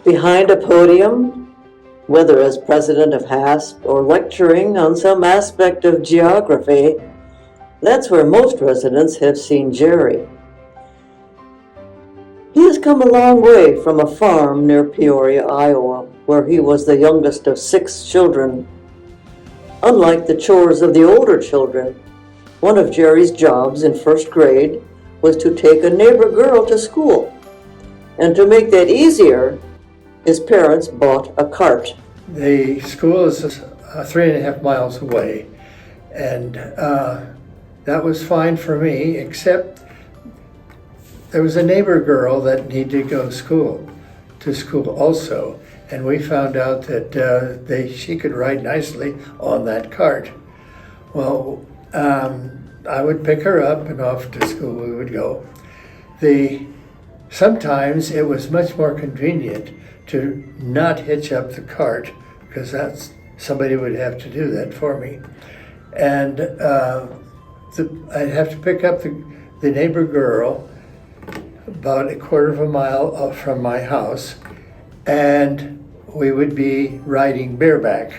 behind a podium, whether as president of HASP or lecturing on some aspect of geography. That's where most residents have seen Jerry. He has come a long way from a farm near Peoria, Iowa, where he was the youngest of 6 children. Unlike the chores of the older children, one of Jerry's jobs in first grade was to take a neighbor girl to school. And to make that easier, his parents bought a cart. The school is 3.5 miles away, and that was fine for me, except there was a neighbor girl that needed to go to school also, and we found out that she could ride nicely on that cart. Well, I would pick her up and off to school we would go. Sometimes it was much more convenient to not hitch up the cart, because somebody would have to do that for me. And I'd have to pick up the neighbor girl about 1/4 mile from my house, and we would be riding bareback.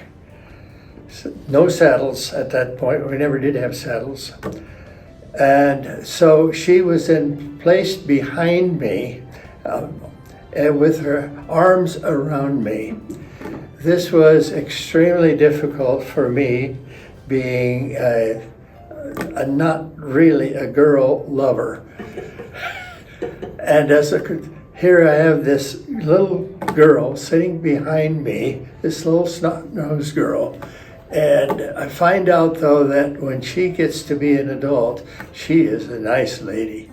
No saddles at that point. We never did have saddles. And so she was then placed behind me with her arms around me. This was extremely difficult for me, being not really a girl lover. And here I have this little girl sitting behind me, this little snot-nosed girl. And I find out, though, that when she gets to be an adult, she is a nice lady.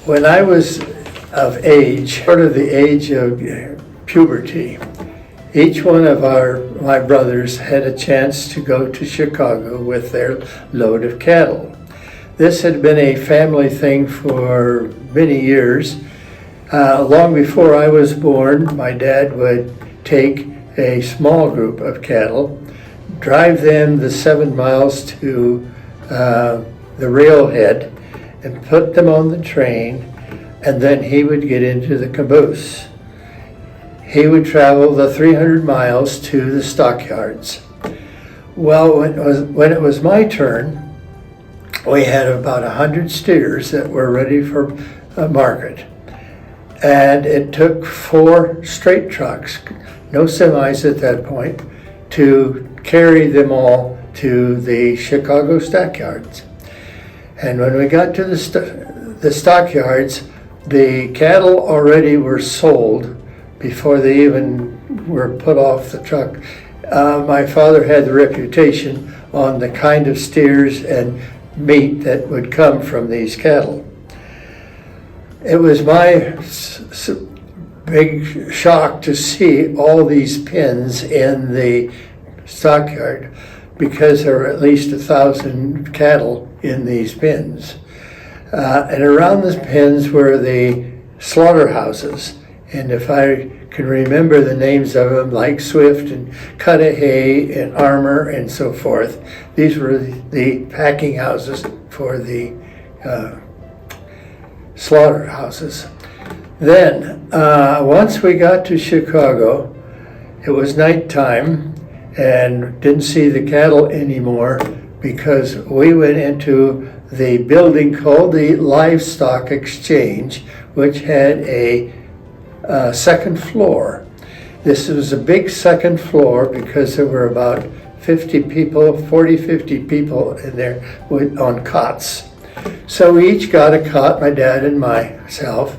When I was of age, part of the age of puberty, each one of my brothers had a chance to go to Chicago with their load of cattle. This had been a family thing for many years. Long before I was born, my dad would take a small group of cattle, drive them the 7 miles to the railhead, and put them on the train, and then he would get into the caboose. He would travel the 300 miles to the stockyards. Well, when it was my turn, we had about 100 steers that were ready for market. And it took 4 straight trucks, no semis at that point, to carry them all to the Chicago stockyards. And when we got to the stockyards, the cattle already were sold before they even were put off the truck. My father had the reputation on the kind of steers and meat that would come from these cattle. It was my big shock to see all these pens in the stockyard, because there were at least 1,000 cattle in these pens. And around the pens were the slaughterhouses. And if I can remember the names of them, like Swift and Cudahy and Armour and so forth, these were the packing houses for the slaughterhouses. Then, once we got to Chicago, it was nighttime and didn't see the cattle anymore, because we went into the building called the Livestock Exchange, which had a second floor. This was a big second floor because there were about 50 people, 50 people in there on cots. So we each got a cot, my dad and myself,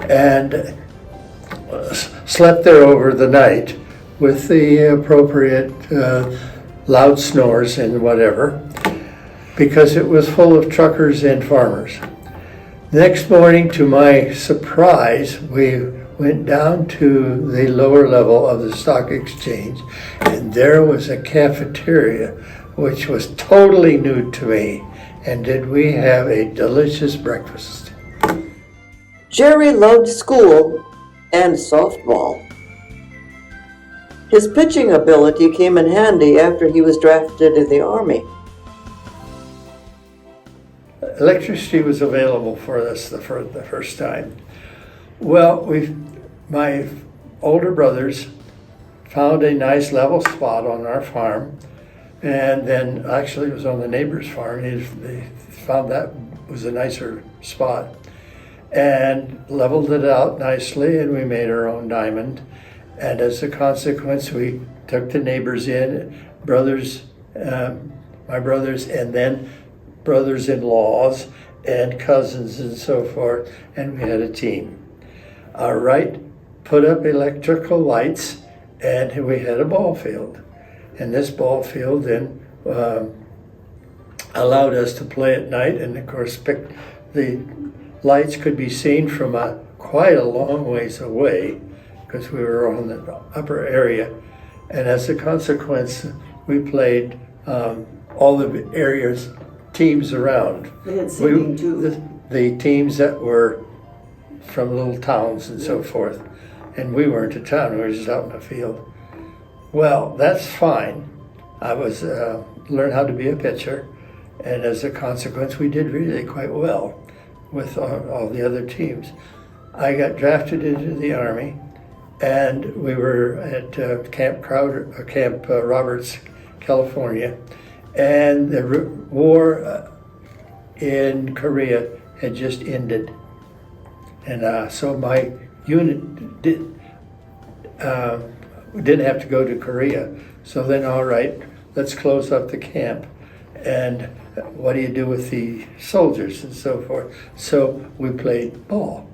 and slept there over the night with the appropriate loud snores and whatever, because it was full of truckers and farmers. The next morning, to my surprise, we went down to the lower level of the stock exchange, and there was a cafeteria which was totally new to me. And did we have a delicious breakfast. Jerry loved school and softball. His pitching ability came in handy after he was drafted in the Army. Electricity was available for us the first time. Well, my older brothers found a nice level spot on our farm, and then actually it was on the neighbor's farm. They found that was a nicer spot and leveled it out nicely, and we made our own diamond. And as a consequence, we took the neighbors in, my brothers, and then brothers-in-laws and cousins and so forth, and we had a team. All right, put up electrical lights, and we had a ball field. And this ball field then allowed us to play at night, and of course the lights could be seen from quite a long ways away because we were on the upper area. And as a consequence, we played all the areas, teams around. They had singing too. The teams that were from little towns and so forth. And we weren't a town, we were just out in the field. Well, that's fine. I was learned how to be a pitcher, and as a consequence, we did really quite well with all the other teams. I got drafted into the Army, and we were at Camp Roberts, California, and the war in Korea had just ended, and so my unit didn't have to go to Korea. So then, all right, let's close up the camp. And what do you do with the soldiers and so forth? So we played ball.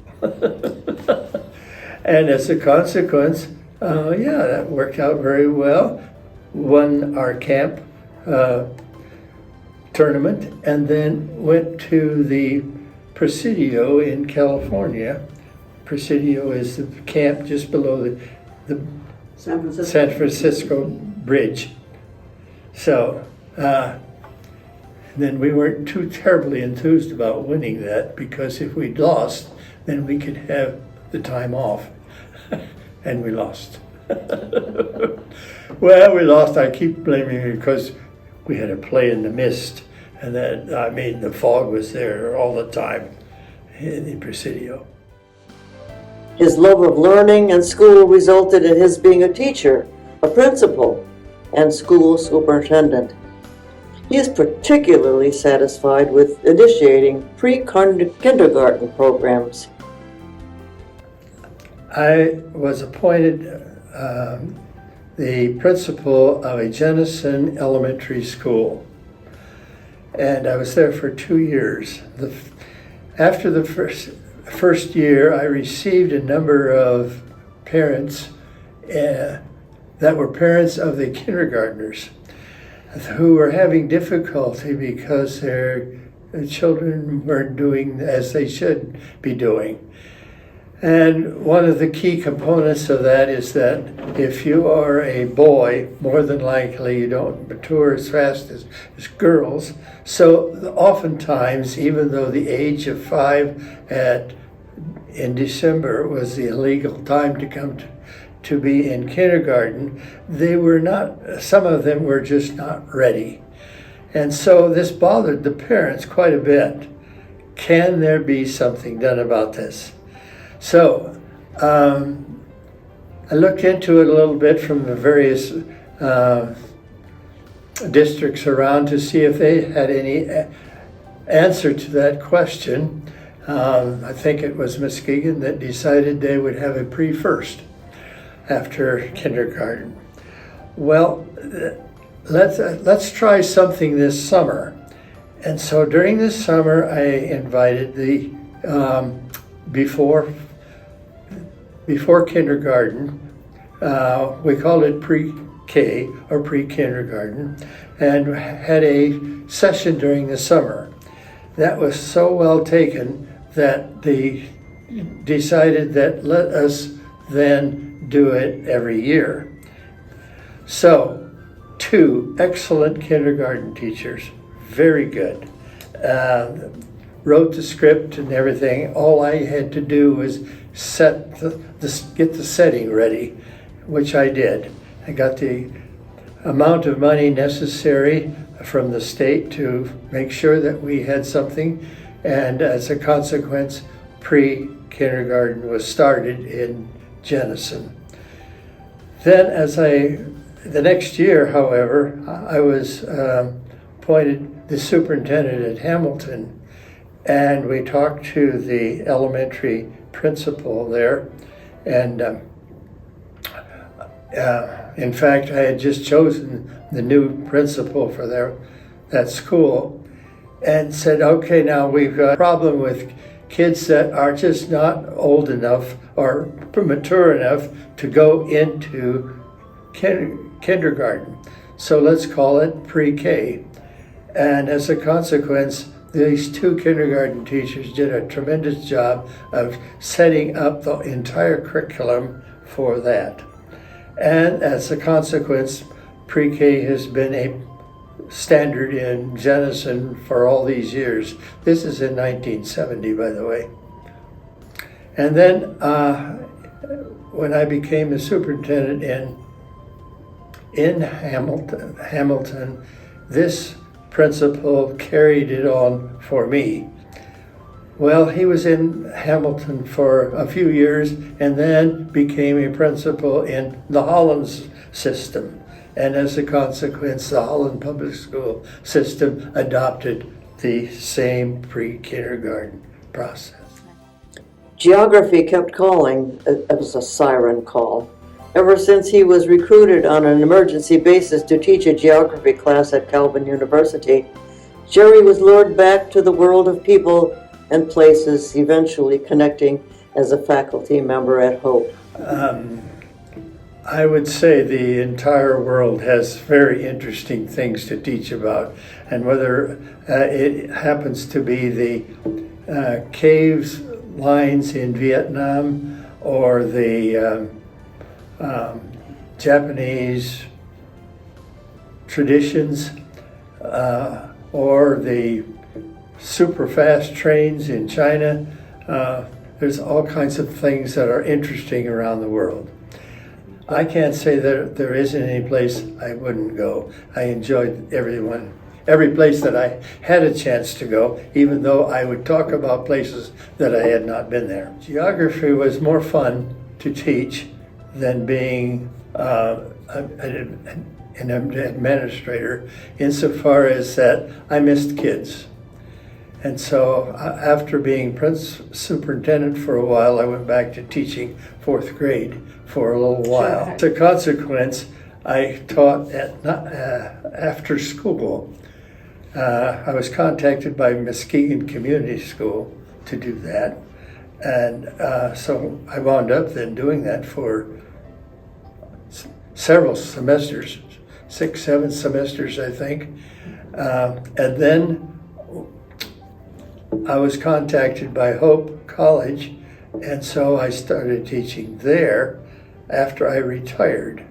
And as a consequence, that worked out very well. Won our camp tournament, and then went to the Presidio in California. Presidio is the camp just below the San Francisco Bridge. So then we weren't too terribly enthused about winning that, because if we'd lost, then we could have the time off. And we lost. Well, we lost. I keep blaming it because we had to play in the mist, and the fog was there all the time in Presidio. His love of learning and school resulted in his being a teacher, a principal, and school superintendent. He is particularly satisfied with initiating pre-kindergarten programs. I was appointed the principal of a Jenison Elementary School, and I was there for 2 years. After the first year, I received a number of parents that were parents of the kindergartners who were having difficulty because their children weren't doing as they should be doing. And one of the key components of that is that if you are a boy, more than likely you don't mature as fast as girls. So oftentimes, even though the age of 5 in December was the illegal time to come to be in kindergarten, some of them were just not ready. And so this bothered the parents quite a bit. Can there be something done about this? So I looked into it a little bit from the various districts around to see if they had any answer to that question, I think it was Muskegon that decided they would have a pre-first after kindergarten. Well, let's try something this summer. And so during this summer, I invited the before kindergarten, we called it pre-K or pre-kindergarten, and had a session during the summer. That was so well taken that they decided that let us then do it every year. So, 2 excellent kindergarten teachers, very good. Wrote the script and everything. All I had to do was get the setting ready, which I did. I got the amount of money necessary from the state to make sure that we had something, and as a consequence, pre-kindergarten was started in Jenison. Then the next year, however, I was appointed the superintendent at Hamilton, and we talked to the elementary principal there, and in fact, I had just chosen the new principal for that school, and said, okay, now we've got a problem with kids that are just not old enough or mature enough to go into kindergarten. So let's call it pre-K. And as a consequence, these 2 kindergarten teachers did a tremendous job of setting up the entire curriculum for that. And as a consequence, pre-K has been a standard in Jenison for all these years. This is in 1970, by the way. And then when I became the superintendent in Hamilton, this principal carried it on for me. Well, he was in Hamilton for a few years and then became a principal in the Holland system. And as a consequence, the Holland public school system adopted the same pre-kindergarten process. Geography kept calling. It was a siren call. Ever since he was recruited on an emergency basis to teach a geography class at Calvin University, Jerry was lured back to the world of people and places, eventually connecting as a faculty member at Hope. I would say the entire world has very interesting things to teach about, and whether it happens to be the caves lines in Vietnam or the Japanese traditions or the super fast trains in China, there's all kinds of things that are interesting around the world. I can't say that there isn't any place I wouldn't go. I enjoyed every place that I had a chance to go, even though I would talk about places that I had not been there. Geography was more fun to teach than being an administrator, insofar as that I missed kids. And so after being superintendent for a while, I went back to teaching 4th grade for a little while. Sure. As a consequence, I taught after school. I was contacted by Muskegon Community School to do that. And so I wound up then doing that for several semesters, 6, 7 semesters, I think. And then I was contacted by Hope College, and so I started teaching there after I retired.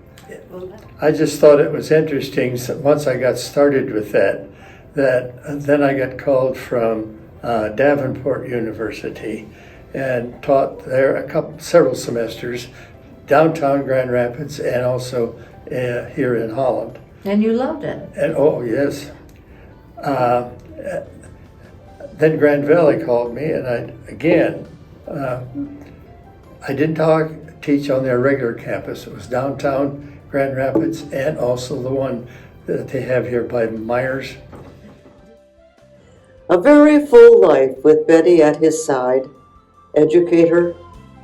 I just thought it was interesting once I got started with that then I got called from Davenport University and taught there several semesters, downtown Grand Rapids and also here in Holland. And you loved it. And oh yes. Then Grand Valley called me, and I didn't teach on their regular campus. It was downtown Grand Rapids and also the one that they have here by Myers. A very full life with Betty at his side, educator,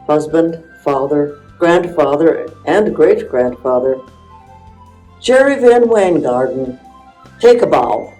husband, father, grandfather, and great-grandfather. Jerry VanWyngarden, take a bow.